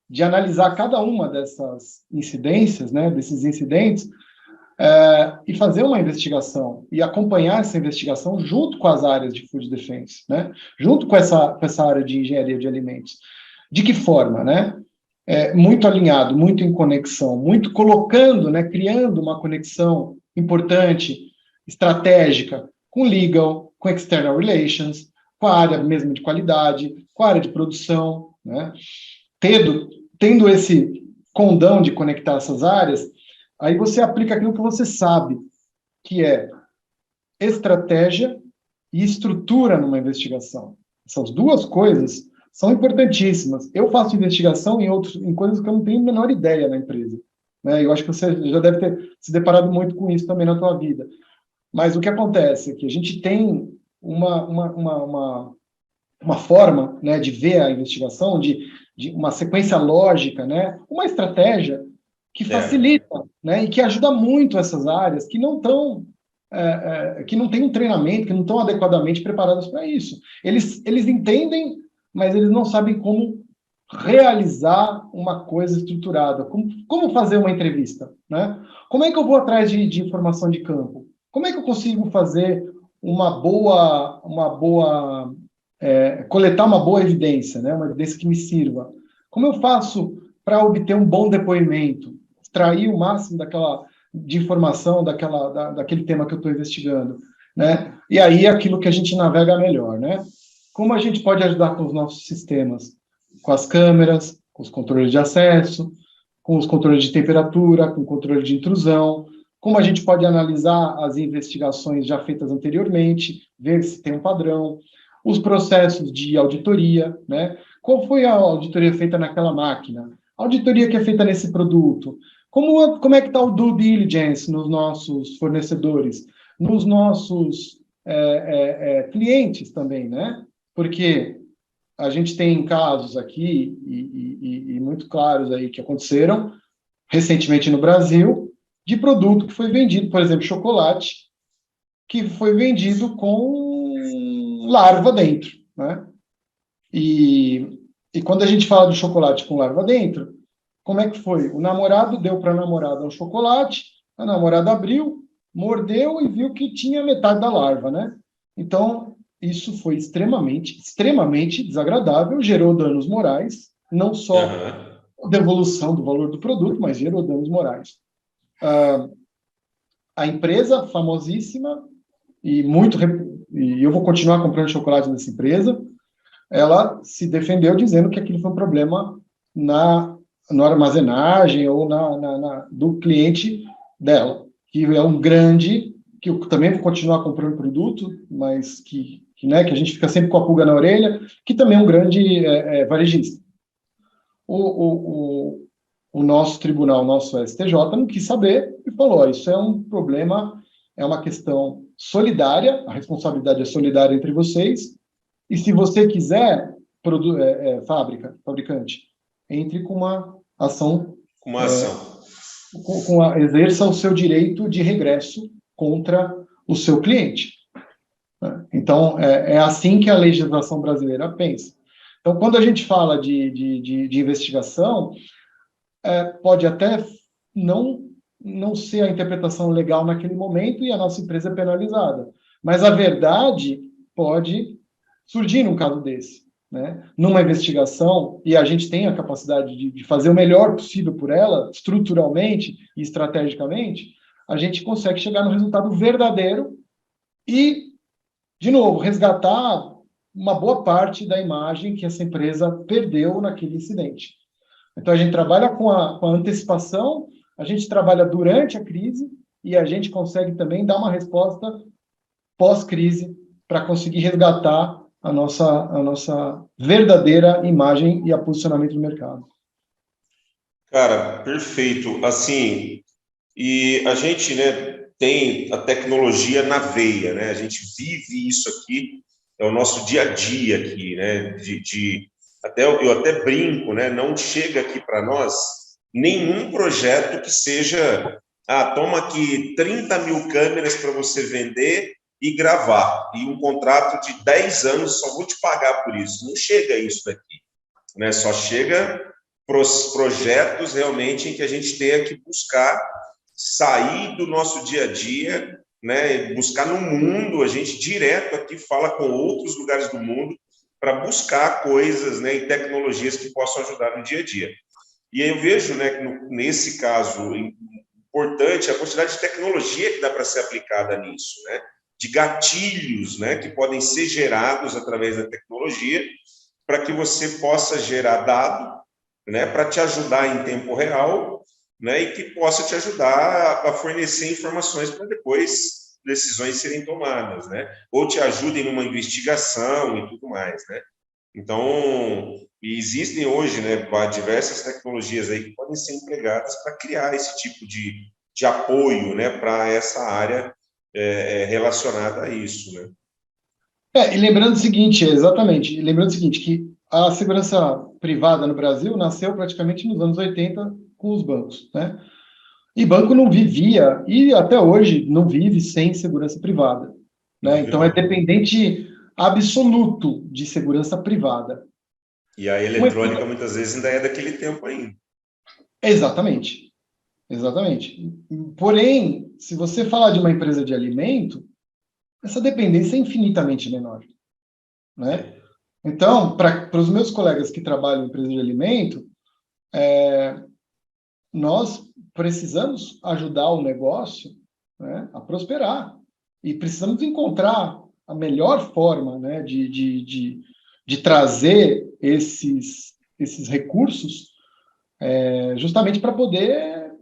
de analisar cada uma dessas incidências, né, desses incidentes, e fazer uma investigação e acompanhar essa investigação junto com as áreas de food defense, né, junto com essa área de engenharia de alimentos. De que forma, né? Muito alinhado, muito em conexão, muito colocando, né, criando uma conexão importante, estratégica, com legal, com external relations, com a área mesmo de qualidade, com a área de produção, né? Tendo esse condão de conectar essas áreas, aí você aplica aquilo que você sabe, que é estratégia e estrutura numa investigação. Essas duas coisas são importantíssimas. Eu faço investigação em coisas que eu não tenho a menor ideia na empresa, né? Eu acho que você já deve ter se deparado muito com isso também na tua vida. Mas o que acontece é que a gente tem uma forma, né, de ver a investigação, de uma sequência lógica, né, uma estratégia que facilita, né, e que ajuda muito essas áreas que não estão, que não têm um treinamento, que não estão adequadamente preparadas para isso. Eles entendem, mas eles não sabem como realizar uma coisa estruturada, como fazer uma entrevista, né? Como é que eu vou atrás de informação de campo? Como é que eu consigo fazer coletar uma boa evidência, né? Uma evidência que me sirva? Como eu faço para obter um bom depoimento, extrair o máximo de informação daquele tema que eu estou investigando, né? E aí aquilo que a gente navega melhor, né? Como a gente pode ajudar com os nossos sistemas? Com as câmeras, com os controles de acesso, com os controles de temperatura, com o controle de intrusão. Como a gente pode analisar as investigações já feitas anteriormente, ver se tem um padrão, os processos de auditoria, né? Qual foi a auditoria feita naquela máquina? A auditoria que é feita nesse produto? Como é que está o due diligence nos nossos fornecedores? Nos nossos clientes também, né? Porque a gente tem casos aqui, e muito claros aí, que aconteceram recentemente no Brasil, de produto que foi vendido, por exemplo, chocolate, que foi vendido com larva dentro, né? E quando a gente fala de chocolate com larva dentro, como é que foi? O namorado deu para a namorada um chocolate, a namorada abriu, mordeu e viu que tinha metade da larva, né? Então, isso foi extremamente, extremamente desagradável, gerou danos morais, não só devolução do valor do produto, mas gerou danos morais. A empresa famosíssima, e eu vou continuar comprando chocolate nessa empresa, ela se defendeu dizendo que aquilo foi um problema na armazenagem ou do cliente dela, que é um grande, que eu também vou continuar comprando produto, mas que a gente fica sempre com a pulga na orelha, que também é um grande varejista. O nosso tribunal, o nosso STJ, não quis saber e falou, isso é um problema, é uma questão solidária, a responsabilidade é solidária entre vocês, e se você quiser, fabricante, entre com uma ação. Exerça o seu direito de regresso contra o seu cliente. Então, é assim que a legislação brasileira pensa. Então, quando a gente fala de investigação, pode até não ser a interpretação legal naquele momento e a nossa empresa é penalizada. Mas a verdade pode surgir num caso desse, né? Numa investigação, e a gente tem a capacidade de fazer o melhor possível por ela, estruturalmente e estrategicamente, a gente consegue chegar no resultado verdadeiro e, de novo, resgatar uma boa parte da imagem que essa empresa perdeu naquele incidente. Então, a gente trabalha com a antecipação, a gente trabalha durante a crise e a gente consegue também dar uma resposta pós-crise para conseguir resgatar a nossa verdadeira imagem e a posicionamento do mercado. Cara, perfeito. Assim, e a gente, né, tem a tecnologia na veia, né? A gente vive isso aqui, é o nosso dia a dia aqui, né? Eu até brinco, né? Não chega aqui para nós nenhum projeto que seja Ah, toma aqui 30 mil câmeras para você vender e gravar, e um contrato de 10 anos, só vou te pagar por isso. Não chega isso daqui, né? Só chega projetos realmente em que a gente tenha que buscar sair do nosso dia a dia, né? Buscar no mundo, a gente direto aqui fala com outros lugares do mundo para buscar coisas, né, e tecnologias que possam ajudar no dia a dia. E aí eu vejo, né, que nesse caso importante a quantidade de tecnologia que dá para ser aplicada nisso, né? De gatilhos, né, que podem ser gerados através da tecnologia para que você possa gerar dado, né, para te ajudar em tempo real, né, e que possa te ajudar a fornecer informações para depois decisões serem tomadas, né, ou te ajudem numa investigação e tudo mais, né. Então, existem hoje, né, diversas tecnologias aí que podem ser empregadas para criar esse tipo de apoio, né, para essa área relacionada a isso, né. E lembrando o seguinte, exatamente, e lembrando o seguinte, que a segurança privada no Brasil nasceu praticamente nos anos 80 com os bancos, né? E banco não vivia, e até hoje não vive sem segurança privada, né? Então é dependente absoluto de segurança privada. E a eletrônica muitas vezes ainda é daquele tempo ainda. Exatamente, exatamente. Porém, se você falar de uma empresa de alimento, essa dependência é infinitamente menor, né? Então, para os meus colegas que trabalham em empresa de alimento, nós precisamos ajudar o negócio, né, a prosperar. E precisamos encontrar a melhor forma, né, de trazer esses recursos justamente para poder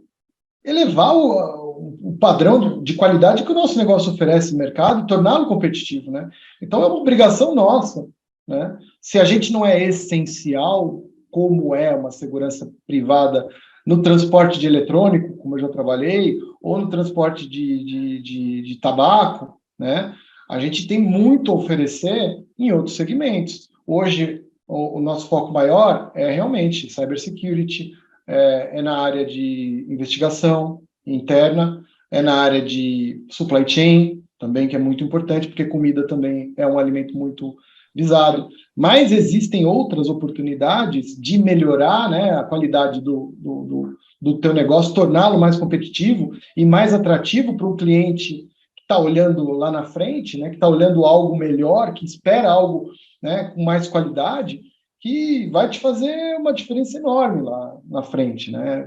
elevar o padrão de qualidade que o nosso negócio oferece no mercado e torná-lo competitivo, né? Então, é uma obrigação nossa, né? Se a gente não é essencial, como é uma segurança privada no transporte de eletrônico, como eu já trabalhei, ou no transporte de tabaco, né? A gente tem muito a oferecer em outros segmentos. Hoje, o nosso foco maior é realmente cybersecurity, é na área de investigação interna, é na área de supply chain, também, que é muito importante, porque comida também é um alimento muito visado. Mas existem outras oportunidades de melhorar, né, a qualidade do teu negócio, torná-lo mais competitivo e mais atrativo para um cliente que está olhando lá na frente, né, que está olhando algo melhor, que espera algo, né, com mais qualidade, que vai te fazer uma diferença enorme lá na frente, né?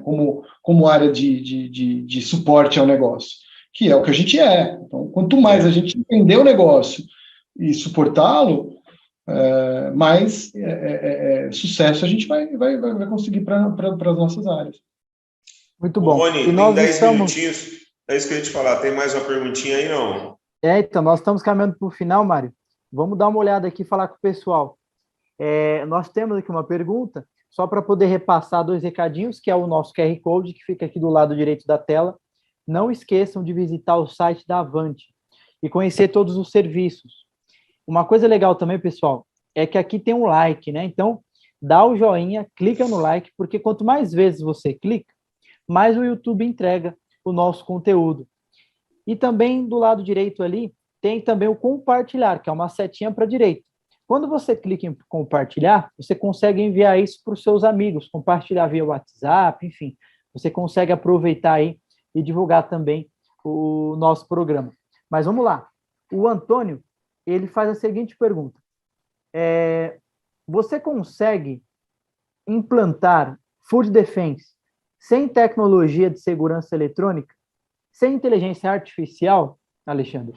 Como área de suporte ao negócio, que é o que a gente é. Então, quanto mais a gente entender o negócio e suportá-lo, mais sucesso a gente vai conseguir para as nossas áreas. Muito bom. Rony, e nós tem 10 estamos... minutinhos. É isso que eu ia te falar. Tem mais uma perguntinha aí, não? Então, nós estamos caminhando para o final, Mário. Vamos dar uma olhada aqui e falar com o pessoal. Nós temos aqui uma pergunta, só para poder repassar 2 recadinhos, que é o nosso QR Code, que fica aqui do lado direito da tela. Não esqueçam de visitar o site da Avante e conhecer todos os serviços. Uma coisa legal também, pessoal, é que aqui tem um like, né? Então, dá o joinha, clica no like, porque quanto mais vezes você clica, mais o YouTube entrega o nosso conteúdo. E também do lado direito ali, tem também o compartilhar, que é uma setinha para a direita. Quando você clica em compartilhar, você consegue enviar isso para os seus amigos, compartilhar via WhatsApp, enfim. Você consegue aproveitar aí e divulgar também o nosso programa. Mas vamos lá. O Antônio, ele faz a seguinte pergunta. Você consegue implantar Food Defense sem tecnologia de segurança eletrônica, sem inteligência artificial, Alexandre?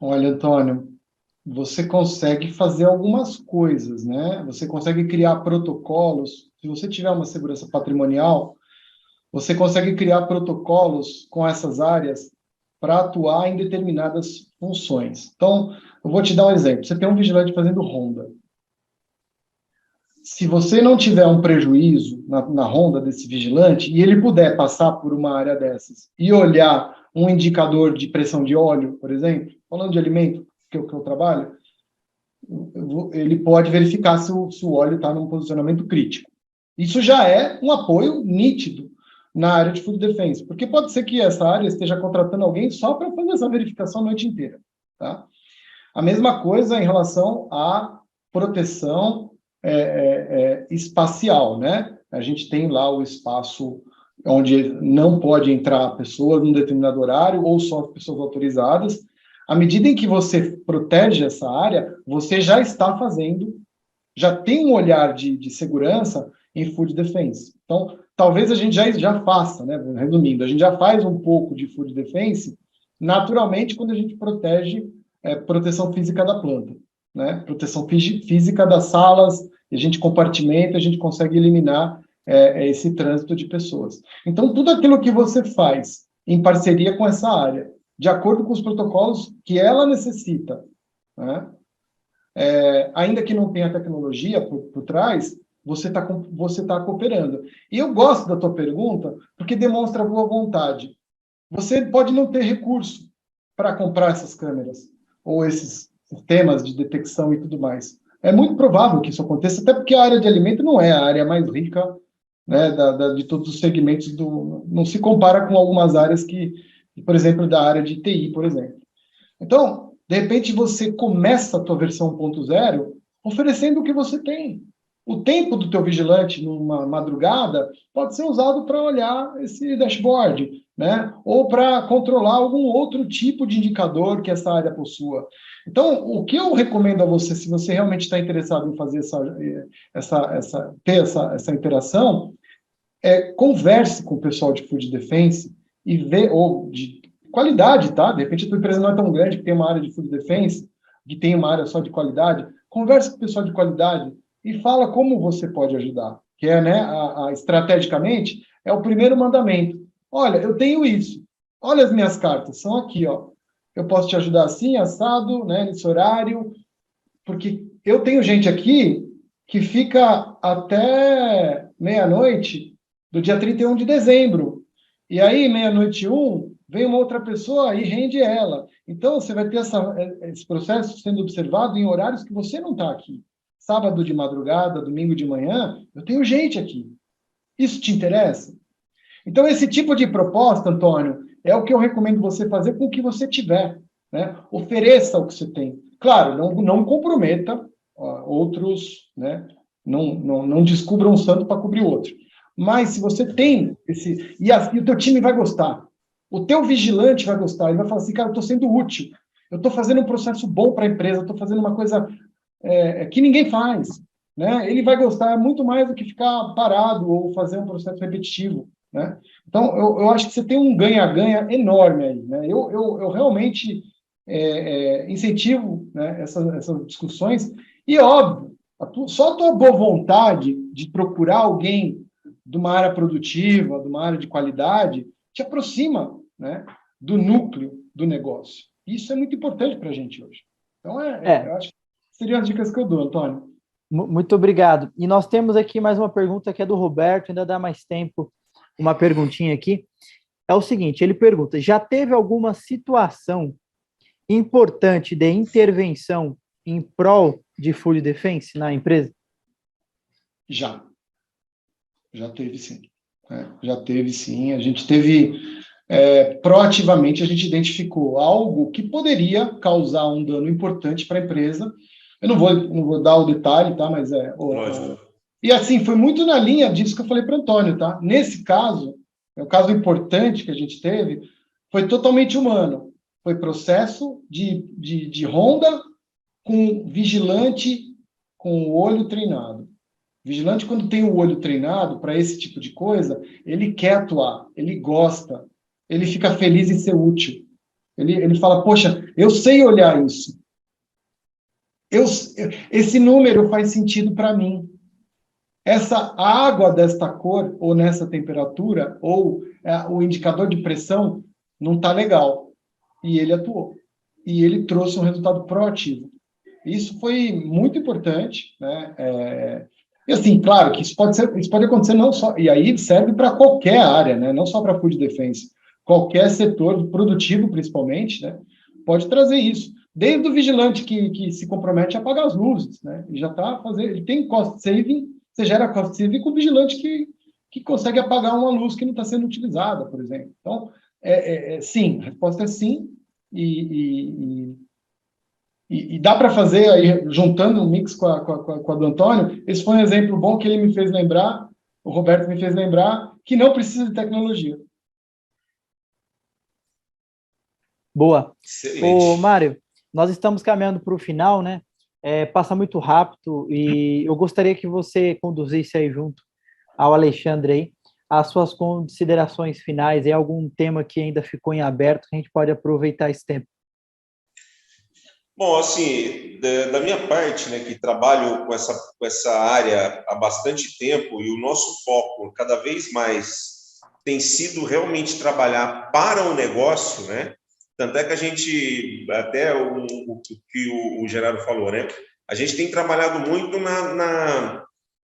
Olha, Antônio, você consegue fazer algumas coisas, né? Você consegue criar protocolos. Se você tiver uma segurança patrimonial, você consegue criar protocolos com essas áreas para atuar em determinadas funções. Então, eu vou te dar um exemplo. Você tem um vigilante fazendo ronda. Se você não tiver um prejuízo na ronda desse vigilante e ele puder passar por uma área dessas e olhar um indicador de pressão de óleo, por exemplo, falando de alimento, que eu trabalho, ele pode verificar se o óleo está num posicionamento crítico. Isso já é um apoio nítido na área de food defense, porque pode ser que essa área esteja contratando alguém só para fazer essa verificação a noite inteira, tá? A mesma coisa em relação à proteção espacial, né? A gente tem lá o espaço onde não pode entrar pessoas num determinado horário ou só pessoas autorizadas. À medida em que você protege essa área, você já está fazendo, já tem um olhar de segurança em food defense. Então, talvez a gente já faça, né? Resumindo, a gente já faz um pouco de food defense naturalmente quando a gente protege proteção física da planta, né? Proteção física das salas, a gente compartimenta, a gente consegue eliminar esse trânsito de pessoas. Então, tudo aquilo que você faz em parceria com essa área, de acordo com os protocolos que ela necessita, né? Ainda que não tenha tecnologia por trás, você tá cooperando. E eu gosto da tua pergunta, porque demonstra boa vontade. Você pode não ter recurso para comprar essas câmeras, ou esses sistemas de detecção e tudo mais. É muito provável que isso aconteça, até porque a área de alimento não é a área mais rica, né, de todos os segmentos, não se compara com algumas áreas por exemplo, da área de TI, por exemplo. Então, de repente, você começa a tua versão 1.0 oferecendo o que você tem. O tempo do teu vigilante numa madrugada pode ser usado para olhar esse dashboard, né? Ou para controlar algum outro tipo de indicador que essa área possua. Então, o que eu recomendo a você, se você realmente está interessado em fazer ter essa interação, converse com o pessoal de food defense e vê, ou de qualidade, tá? De repente a tua empresa não é tão grande que tem uma área de food defense, que tem uma área só de qualidade. Converse com o pessoal de qualidade e fala como você pode ajudar, que né, estrategicamente, é o primeiro mandamento. Olha, eu tenho isso. Olha as minhas cartas, são aqui, ó. Eu posso te ajudar assim, assado, né, nesse horário, porque eu tenho gente aqui que fica até meia-noite do dia 31 de dezembro. E aí, meia-noite 1, vem uma outra pessoa e rende ela. Então, você vai ter esse processo sendo observado em horários que você não está aqui. Sábado de madrugada, domingo de manhã, eu tenho gente aqui. Isso te interessa? Então, esse tipo de proposta, Antônio, é o que eu recomendo você fazer com o que você tiver, né? Ofereça o que você tem. Claro, não comprometa outros, né? Não descubra um santo para cobrir o outro. Mas se você tem e o teu time vai gostar, o teu vigilante vai gostar, ele vai falar assim, cara, eu estou sendo útil, eu estou fazendo um processo bom para a empresa, eu estou fazendo uma coisa que ninguém faz, né? Ele vai gostar muito mais do que ficar parado ou fazer um processo repetitivo, né? Então, eu acho que você tem um ganha-ganha enorme aí, né? Eu realmente incentivo, né, essas discussões e, óbvio, só a tua boa vontade de procurar alguém de uma área produtiva, de uma área de qualidade, te aproxima, né, do núcleo do negócio. Isso é muito importante para a gente hoje. Então, eu acho que seriam as dicas que eu dou, Antônio. Muito obrigado. E nós temos aqui mais uma pergunta que é do Roberto, ainda dá mais tempo, uma perguntinha aqui. É o seguinte, ele pergunta, já teve alguma situação importante de intervenção em prol de food defense na empresa? Já teve sim. Já teve sim. A gente teve, proativamente, a gente identificou algo que poderia causar um dano importante para a empresa. Eu não vou dar o detalhe, tá? Mas e assim, foi muito na linha disso que eu falei para o Antônio, tá? Nesse caso, o caso importante que a gente teve, foi totalmente humano. Foi processo de ronda com vigilante com o olho treinado. Vigilante, quando tem o olho treinado para esse tipo de coisa, ele quer atuar, ele gosta, ele fica feliz em ser útil. Ele fala, poxa, eu sei olhar isso. Esse número faz sentido para mim. Essa água desta cor, ou nessa temperatura, ou o indicador de pressão, não está legal. E ele atuou. E ele trouxe um resultado proativo. Isso foi muito importante, né? E assim, claro que isso pode acontecer não só, e aí serve para qualquer área, né? Não só para food defense, qualquer setor produtivo, principalmente, né? Pode trazer isso. Desde o vigilante que se compromete a apagar as luzes, né? Ele já está fazendo, ele tem cost saving você gera cost saving com o vigilante que consegue apagar uma luz que não está sendo utilizada, por exemplo. Então, sim, a resposta é sim, e dá para fazer, aí, juntando um mix com a do Antônio, esse foi um exemplo bom que ele me fez lembrar, o Roberto me fez lembrar, que não precisa de tecnologia. Boa. Excelente. Ô, Mário, nós estamos caminhando para o final, né? Passa muito rápido e eu gostaria que você conduzisse aí junto ao Alexandre aí as suas considerações finais e algum tema que ainda ficou em aberto, que a gente pode aproveitar esse tempo. Bom, assim, da minha parte, né, que trabalho com essa área há bastante tempo, e o nosso foco cada vez mais tem sido realmente trabalhar para o negócio, né? Tanto é que a gente, até o que o Gerardo falou, né? A gente tem trabalhado muito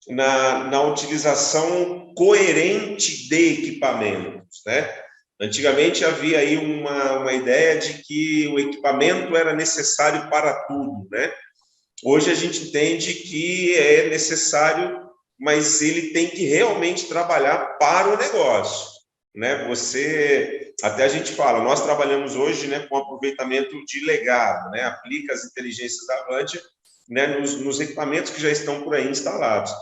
na utilização coerente de equipamentos, né? Antigamente havia aí uma ideia de que o equipamento era necessário para tudo, né? Hoje a gente entende que é necessário, mas ele tem que realmente trabalhar para o negócio, né? Até a gente fala, nós trabalhamos hoje, né, com aproveitamento de legado, né? Aplica as inteligências da Avantia, né, nos equipamentos que já estão por aí instalados.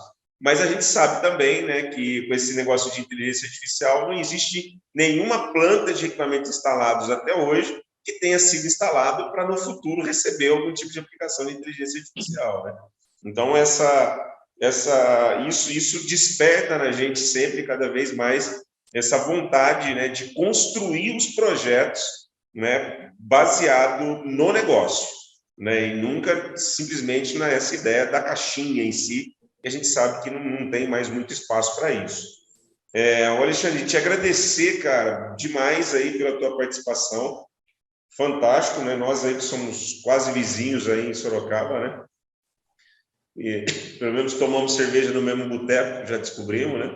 Mas a gente sabe também, né, que com esse negócio de inteligência artificial não existe nenhuma planta de equipamentos instalados até hoje que tenha sido instalado para no futuro receber algum tipo de aplicação de inteligência artificial, né? Então isso desperta na gente sempre cada vez mais essa vontade, né, de construir os projetos, né, baseado no negócio, né, e nunca simplesmente nessa ideia da caixinha em si, que a gente sabe que não tem mais muito espaço para isso. Alexandre, te agradecer, cara, demais aí pela tua participação. Fantástico, né? Nós aí que somos quase vizinhos aí em Sorocaba, né? E pelo menos tomamos cerveja no mesmo boteco, já descobrimos, né?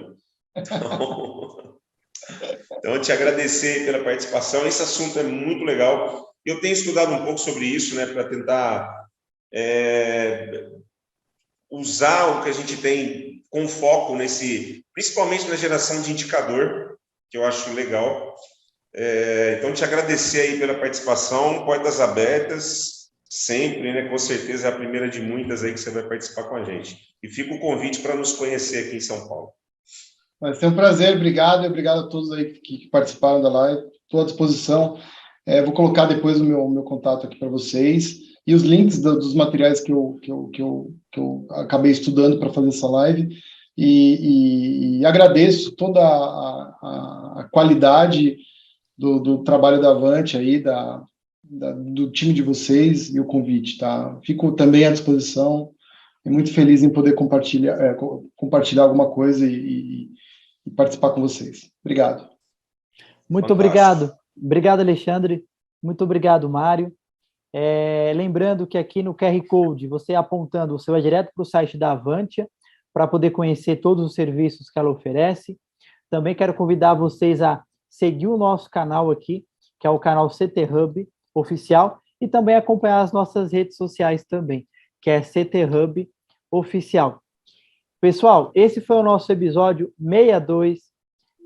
Então, te agradecer pela participação. Esse assunto é muito legal. Eu tenho estudado um pouco sobre isso, né, para tentar usar o que a gente tem com foco principalmente na geração de indicador, que eu acho legal. Então, te agradecer aí pela participação, portas abertas, sempre, né? Com certeza é a primeira de muitas aí que você vai participar com a gente. E fica o convite para nos conhecer aqui em São Paulo. Vai ser um prazer, obrigado, e obrigado a todos aí que participaram da live, estou à disposição. Vou colocar depois o meu contato aqui para vocês, e os links dos materiais que eu acabei estudando para fazer essa live, e agradeço toda a qualidade do trabalho da Avantia aí, do time de vocês e o convite, tá? Fico também à disposição e muito feliz em poder compartilhar alguma coisa e participar com vocês. Obrigado. Muito Fantástico. obrigado. Obrigado, Alexandre. Muito obrigado, Mário. Lembrando que aqui no QR Code, você apontando, você vai direto para o site da Avantia para poder conhecer todos os serviços que ela oferece. Também quero convidar vocês a seguir o nosso canal aqui, que é o canal CT Hub Oficial, e também acompanhar as nossas redes sociais também, que é CT Hub Oficial. Pessoal, esse foi o nosso episódio 62.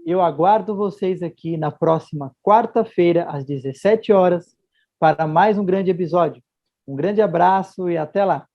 Eu aguardo vocês aqui na próxima quarta-feira, às 17 horas, para mais um grande episódio. Um grande abraço e até lá!